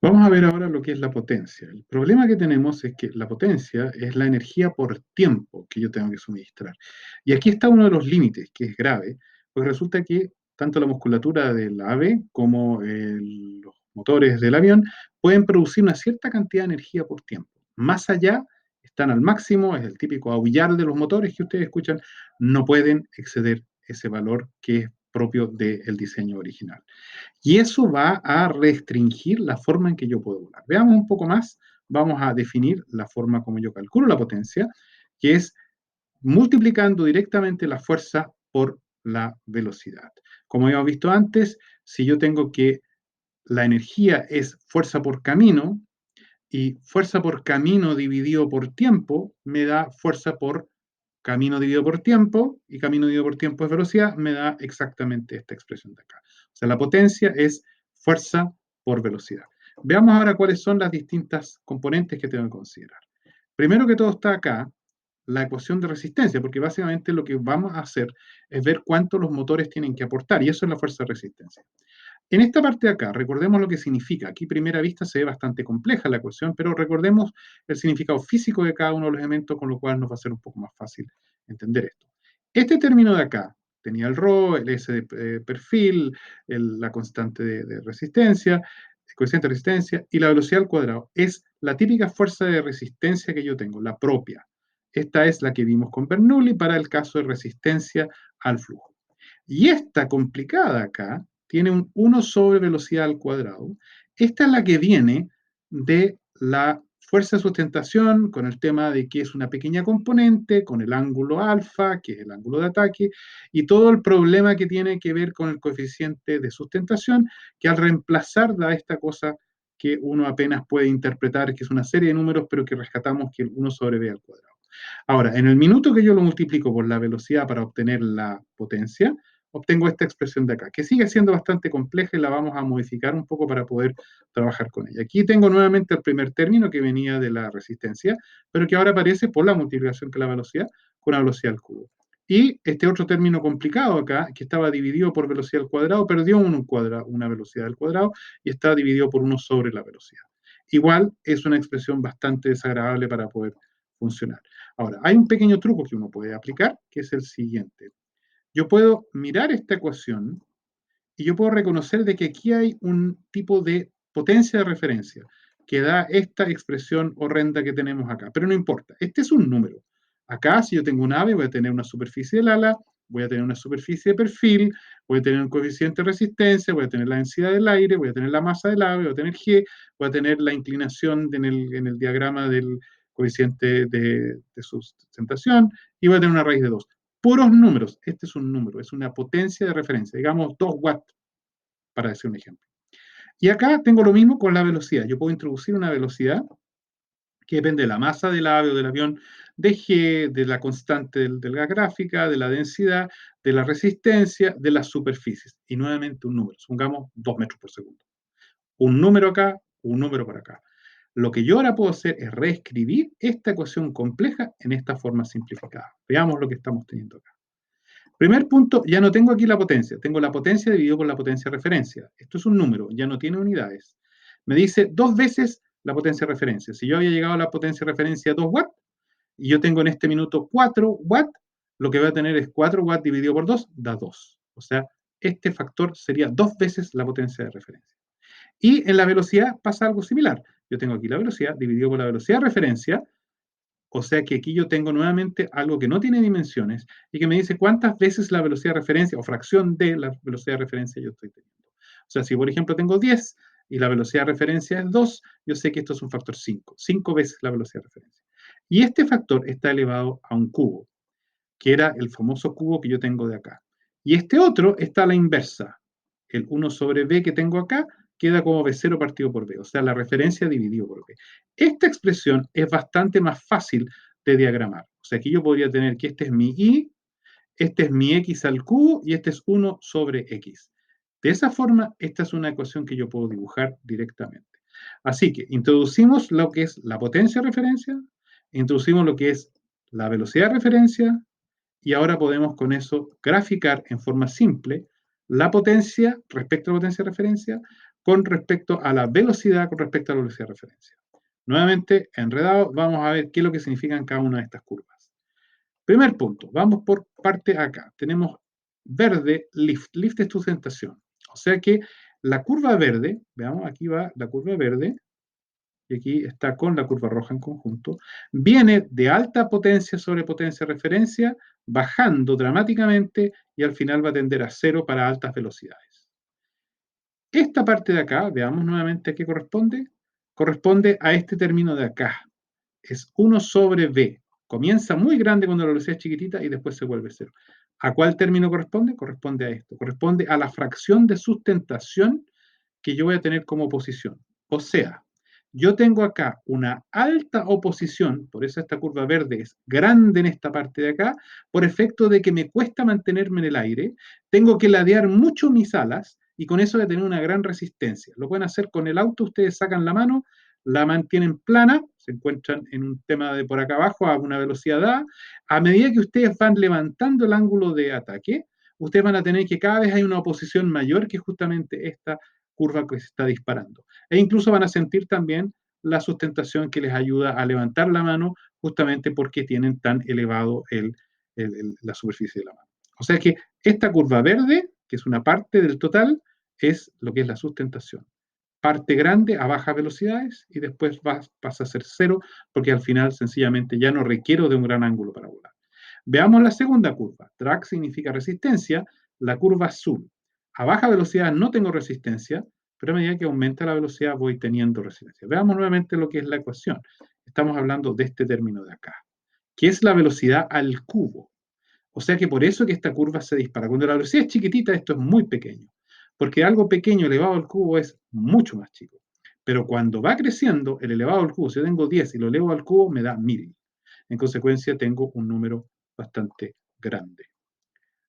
Vamos a ver ahora lo que es la potencia. El problema que tenemos es que la potencia es la energía por tiempo que yo tengo que suministrar. Y aquí está uno de los límites, que es grave, pues resulta que tanto la musculatura del ave como los motores del avión pueden producir una cierta cantidad de energía por tiempo. Más allá, están al máximo, es el típico aullar de los motores que ustedes escuchan, no pueden exceder ese valor que es propio del diseño original. Y eso va a restringir la forma en que yo puedo volar. Veamos un poco más, vamos a definir la forma como yo calculo la potencia, que es multiplicando directamente la fuerza por la velocidad. Como hemos visto antes, si yo tengo que la energía es fuerza por camino y fuerza por camino dividido por tiempo me da fuerza por camino dividido por tiempo, y camino dividido por tiempo es velocidad, me da exactamente esta expresión de acá. O sea, la potencia es fuerza por velocidad. Veamos ahora cuáles son las distintas componentes que tengo que considerar. Primero que todo está acá la ecuación de resistencia, porque básicamente lo que vamos a hacer es ver cuánto los motores tienen que aportar, y eso es la fuerza de resistencia. En esta parte de acá, recordemos lo que significa. Aquí, a primera vista, se ve bastante compleja la ecuación, pero recordemos el significado físico de cada uno de los elementos, con lo cual nos va a ser un poco más fácil entender esto. Este término de acá tenía el ρ, el S de perfil, la constante de resistencia, el coeficiente de resistencia, y la velocidad al cuadrado. Es la típica fuerza de resistencia que yo tengo, la propia. Esta es la que vimos con Bernoulli para el caso de resistencia al flujo. Y esta complicada acá tiene un 1 sobre velocidad al cuadrado. Esta es la que viene de la fuerza de sustentación con el tema de que es una pequeña componente, con el ángulo alfa, que es el ángulo de ataque, y todo el problema que tiene que ver con el coeficiente de sustentación, que al reemplazar da esta cosa que uno apenas puede interpretar, que es una serie de números, pero que rescatamos que el 1 sobre v al cuadrado. Ahora, en el minuto que yo lo multiplico por la velocidad para obtener la potencia, obtengo esta expresión de acá, que sigue siendo bastante compleja y la vamos a modificar un poco para poder trabajar con ella. Aquí tengo nuevamente el primer término que venía de la resistencia, pero que ahora aparece por la multiplicación con la velocidad, con la velocidad al cubo. Y este otro término complicado acá, que estaba dividido por velocidad al cuadrado, perdió una velocidad al cuadrado y está dividido por 1 sobre la velocidad. Igual es una expresión bastante desagradable para poder funcionar. Ahora, hay un pequeño truco que uno puede aplicar, que es el siguiente. Yo puedo mirar esta ecuación y yo puedo reconocer de que aquí hay un tipo de potencia de referencia que da esta expresión horrenda que tenemos acá. Pero no importa, este es un número. Acá, si yo tengo un ave, voy a tener una superficie del ala, voy a tener una superficie de perfil, voy a tener un coeficiente de resistencia, voy a tener la densidad del aire, voy a tener la masa del ave, voy a tener G, voy a tener la inclinación en el diagrama del coeficiente de sustentación y voy a tener una raíz de 2 puros números. Este es un número, es una potencia de referencia, digamos 2 watts, para decir un ejemplo. Y acá tengo lo mismo con la velocidad. Yo puedo introducir una velocidad que depende de la masa del ave o del avión, de G, de la constante de la gráfica, de la densidad, de la resistencia, de las superficies. Y nuevamente un número, supongamos 2 metros por segundo. Un número acá, un número por acá. Lo que yo ahora puedo hacer es reescribir esta ecuación compleja en esta forma simplificada. Veamos lo que estamos teniendo acá. Primer punto, ya no tengo aquí la potencia, tengo la potencia dividido por la potencia de referencia. Esto es un número, ya no tiene unidades. Me dice 2 veces la potencia de referencia. Si yo había llegado a la potencia de referencia 2 watts y yo tengo en este minuto 4 watts, lo que voy a tener es 4 watts dividido por 2, da 2. O sea, este factor sería 2 veces la potencia de referencia. Y en la velocidad pasa algo similar. Yo tengo aquí la velocidad dividido por la velocidad de referencia, o sea que aquí yo tengo nuevamente algo que no tiene dimensiones y que me dice cuántas veces la velocidad de referencia o fracción de la velocidad de referencia yo estoy teniendo. O sea, si por ejemplo tengo 10 y la velocidad de referencia es 2, yo sé que esto es un factor 5, 5 veces la velocidad de referencia. Y este factor está elevado a un cubo, que era el famoso cubo que yo tengo de acá. Y este otro está a la inversa. El 1 sobre b que tengo acá queda como b0 partido por b, o sea, la referencia dividido por b. Esta expresión es bastante más fácil de diagramar. O sea, aquí yo podría tener que este es mi y, este es mi x al cubo y este es 1 sobre x. De esa forma, esta es una ecuación que yo puedo dibujar directamente. Así que introducimos lo que es la potencia de referencia, introducimos lo que es la velocidad de referencia, y ahora podemos con eso graficar en forma simple la potencia respecto a la potencia de referencia, con respecto a la velocidad, con respecto a la velocidad de referencia. Nuevamente, enredado, vamos a ver qué es lo que significan cada una de estas curvas. Primer punto, vamos por parte acá. Tenemos verde, lift. Lift es sustentación. O sea que la curva verde, veamos, aquí va la curva verde, y aquí está con la curva roja en conjunto, viene de alta potencia sobre potencia de referencia, bajando dramáticamente y al final va a tender a cero para altas velocidades. Esta parte de acá, veamos nuevamente a qué corresponde. Corresponde a este término de acá. Es 1 sobre V. Comienza muy grande cuando la velocidad es chiquitita y después se vuelve cero. ¿A cuál término corresponde? Corresponde a esto. Corresponde a la fracción de sustentación que yo voy a tener como oposición. O sea, yo tengo acá una alta oposición, por eso esta curva verde es grande en esta parte de acá, por efecto de que me cuesta mantenerme en el aire, tengo que ladear mucho mis alas y con eso voy a tener una gran resistencia. Lo pueden hacer con el auto, ustedes sacan la mano, la mantienen plana, se encuentran en un tema de por acá abajo a una velocidad dada. A medida que ustedes van levantando el ángulo de ataque, ustedes van a tener que cada vez hay una oposición mayor que justamente esta curva que se está disparando. E incluso van a sentir también la sustentación que les ayuda a levantar la mano justamente porque tienen tan elevado la superficie de la mano. O sea que esta curva verde, que es una parte del total, es lo que es la sustentación. Parte grande a bajas velocidades y después pasa a ser cero porque al final sencillamente ya no requiero de un gran ángulo para volar. Veamos la segunda curva. Drag significa resistencia, la curva azul. A baja velocidad no tengo resistencia, pero a medida que aumenta la velocidad voy teniendo resistencia. Veamos nuevamente lo que es la ecuación. Estamos hablando de este término de acá, que es la velocidad al cubo. O sea que por eso que esta curva se dispara. Cuando la velocidad es chiquitita, esto es muy pequeño, porque algo pequeño elevado al cubo es mucho más chico. Pero cuando va creciendo, el elevado al cubo, si yo tengo 10 y lo elevo al cubo, me da 1000. En consecuencia, tengo un número bastante grande.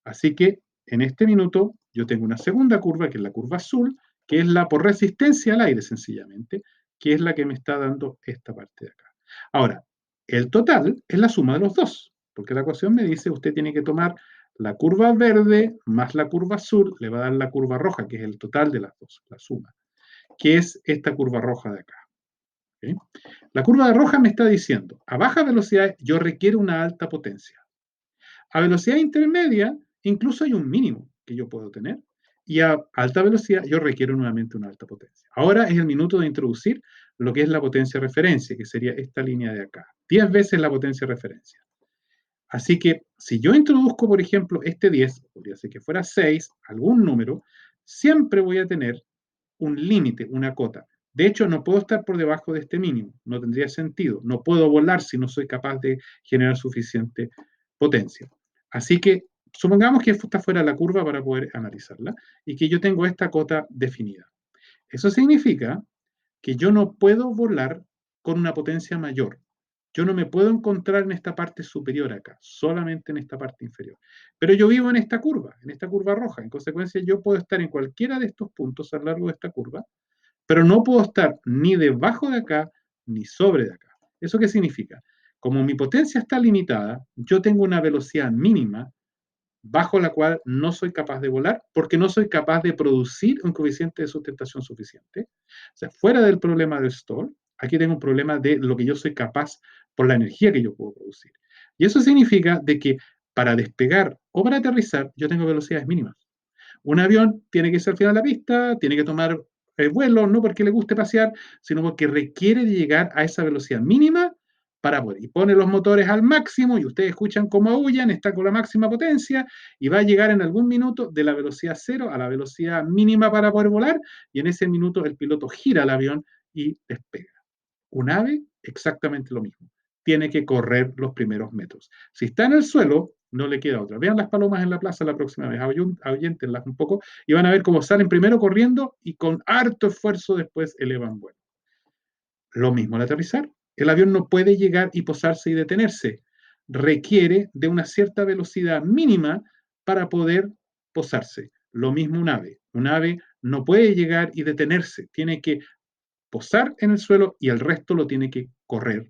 Así que en este minuto yo tengo una segunda curva, que es la curva azul, que es la por resistencia al aire, sencillamente, que es la que me está dando esta parte de acá. Ahora, el total es la suma de los dos, porque la ecuación me dice usted tiene que tomar la curva verde más la curva azul, le va a dar la curva roja, que es el total de las dos, la suma, que es esta curva roja de acá. ¿Okay? La curva roja me está diciendo, a baja velocidad yo requiero una alta potencia. A velocidad intermedia, incluso hay un mínimo que yo puedo tener. Y a alta velocidad, yo requiero nuevamente una alta potencia. Ahora es el minuto de introducir lo que es la potencia de referencia, que sería esta línea de acá. 10 veces la potencia de referencia. Así que si yo introduzco, por ejemplo, este 10, podría ser que fuera 6, algún número, siempre voy a tener un límite, una cota. De hecho, no puedo estar por debajo de este mínimo, no tendría sentido. No puedo volar si no soy capaz de generar suficiente potencia. Así que supongamos que esta fuera la curva para poder analizarla y que yo tengo esta cota definida. Eso significa que yo no puedo volar con una potencia mayor. Yo no me puedo encontrar en esta parte superior acá, solamente en esta parte inferior. Pero yo vivo en esta curva roja. En consecuencia, yo puedo estar en cualquiera de estos puntos a lo largo de esta curva, pero no puedo estar ni debajo de acá ni sobre de acá. ¿Eso qué significa? Como mi potencia está limitada, yo tengo una velocidad mínima bajo la cual no soy capaz de volar porque no soy capaz de producir un coeficiente de sustentación suficiente. O sea, fuera del problema del stall, aquí tengo un problema de lo que yo soy capaz por la energía que yo puedo producir. Y eso significa de que para despegar o para aterrizar yo tengo velocidades mínimas. Un avión tiene que irse al final de la pista, tiene que tomar vuelo, no porque le guste pasear, sino porque requiere de llegar a esa velocidad mínima para poder. Y pone los motores al máximo y ustedes escuchan cómo aullan, está con la máxima potencia y va a llegar en algún minuto de la velocidad cero a la velocidad mínima para poder volar y en ese minuto el piloto gira el avión y despega. Un ave, exactamente lo mismo. Tiene que correr los primeros metros. Si está en el suelo, no le queda otra. Vean las palomas en la plaza la próxima vez, ahuyéntenlas un poco y van a ver cómo salen primero corriendo y con harto esfuerzo después elevan vuelo. Lo mismo al aterrizar. El avión no puede llegar y posarse y detenerse. Requiere de una cierta velocidad mínima para poder posarse. Lo mismo un ave. Un ave no puede llegar y detenerse. Tiene que posar en el suelo y el resto lo tiene que correr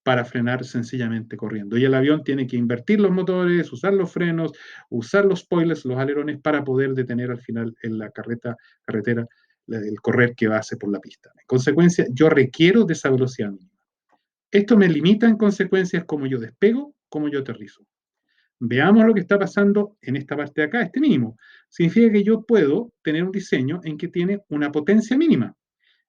para frenar sencillamente corriendo. Y el avión tiene que invertir los motores, usar los frenos, usar los spoilers, los alerones para poder detener al final en la carretera el correr que hace por la pista. En consecuencia, yo requiero de esa velocidad mínima. Esto me limita en consecuencias como yo despego, como yo aterrizo. Veamos lo que está pasando en esta parte de acá, este mínimo. Significa que yo puedo tener un diseño en que tiene una potencia mínima.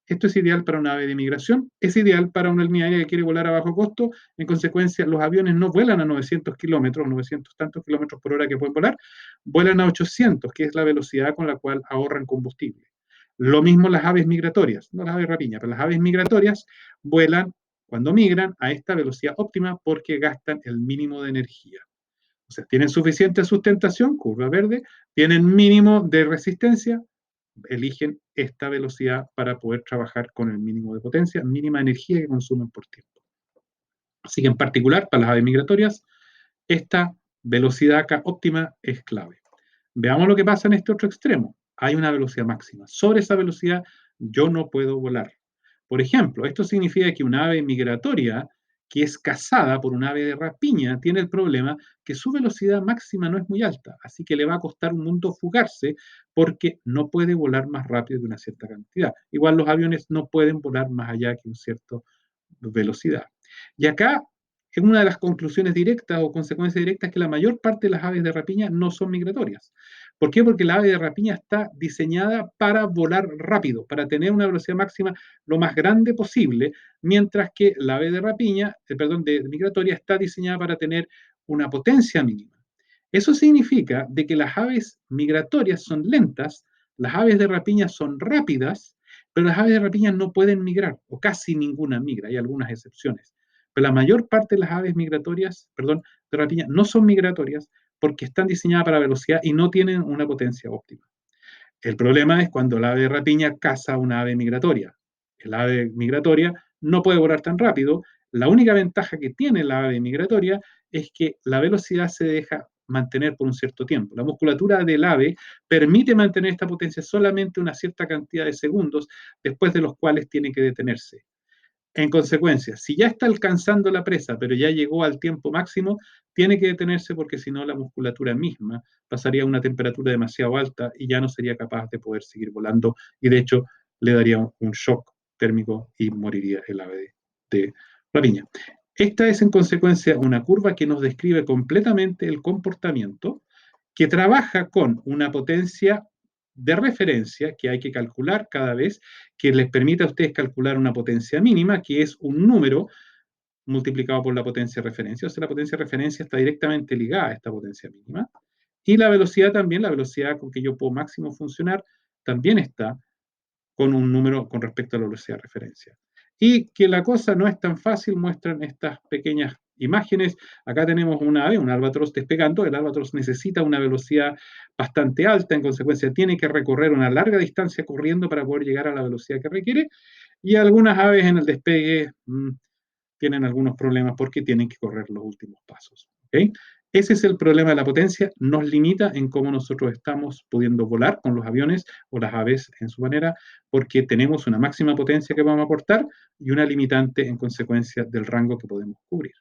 Esto es ideal para una ave de migración, es ideal para una línea aérea que quiere volar a bajo costo. En consecuencia, los aviones no vuelan a 900 kilómetros, 900 tantos kilómetros por hora que pueden volar, vuelan a 800, que es la velocidad con la cual ahorran combustible. Lo mismo las aves migratorias, no las aves rapiña, pero las aves migratorias vuelan cuando migran a esta velocidad óptima porque gastan el mínimo de energía. O sea, tienen suficiente sustentación, curva verde, tienen mínimo de resistencia, eligen esta velocidad para poder trabajar con el mínimo de potencia, mínima energía que consumen por tiempo. Así que en particular, para las aves migratorias, esta velocidad acá óptima es clave. Veamos lo que pasa en este otro extremo. Hay una velocidad máxima. Sobre esa velocidad yo no puedo volar. Por ejemplo, esto significa que una ave migratoria que es cazada por un ave de rapiña tiene el problema que su velocidad máxima no es muy alta, así que le va a costar un mundo fugarse porque no puede volar más rápido de una cierta cantidad. Igual los aviones no pueden volar más allá que una cierta velocidad. Y acá, en una de las conclusiones directas o consecuencias directas es que la mayor parte de las aves de rapiña no son migratorias. ¿Por qué? Porque la ave de rapiña está diseñada para volar rápido, para tener una velocidad máxima lo más grande posible, mientras que la ave de rapiña, perdón, de migratoria está diseñada para tener una potencia mínima. Eso significa de que las aves migratorias son lentas, las aves de rapiña son rápidas, pero las aves de rapiña no pueden migrar, o casi ninguna migra, hay algunas excepciones. Pero la mayor parte de las aves migratorias, perdón, de rapiña no son migratorias porque están diseñadas para velocidad y no tienen una potencia óptima. El problema es cuando el ave de rapiña caza una ave migratoria. El ave migratoria no puede volar tan rápido. La única ventaja que tiene la ave migratoria es que la velocidad se deja mantener por un cierto tiempo. La musculatura del ave permite mantener esta potencia solamente una cierta cantidad de segundos, después de los cuales tiene que detenerse. En consecuencia, si ya está alcanzando la presa, pero ya llegó al tiempo máximo, tiene que detenerse porque si no la musculatura misma pasaría a una temperatura demasiado alta y ya no sería capaz de poder seguir volando y de hecho le daría un shock térmico y moriría el ave de rapiña. Esta es en consecuencia una curva que nos describe completamente el comportamiento que trabaja con una potencia de referencia que hay que calcular cada vez, que les permite a ustedes calcular una potencia mínima, que es un número multiplicado por la potencia de referencia. O sea, la potencia de referencia está directamente ligada a esta potencia mínima. Y la velocidad también, la velocidad con que yo puedo máximo funcionar, también está con un número con respecto a la velocidad de referencia. Y que la cosa no es tan fácil, muestran estas pequeñas imágenes. Acá tenemos una ave, un albatros despegando. El albatros necesita una velocidad bastante alta, en consecuencia tiene que recorrer una larga distancia corriendo para poder llegar a la velocidad que requiere. Y algunas aves en el despegue tienen algunos problemas porque tienen que correr los últimos pasos. ¿Okay? Ese es el problema de la potencia, nos limita en cómo nosotros estamos pudiendo volar con los aviones o las aves en su manera, porque tenemos una máxima potencia que vamos a aportar y una limitante en consecuencia del rango que podemos cubrir.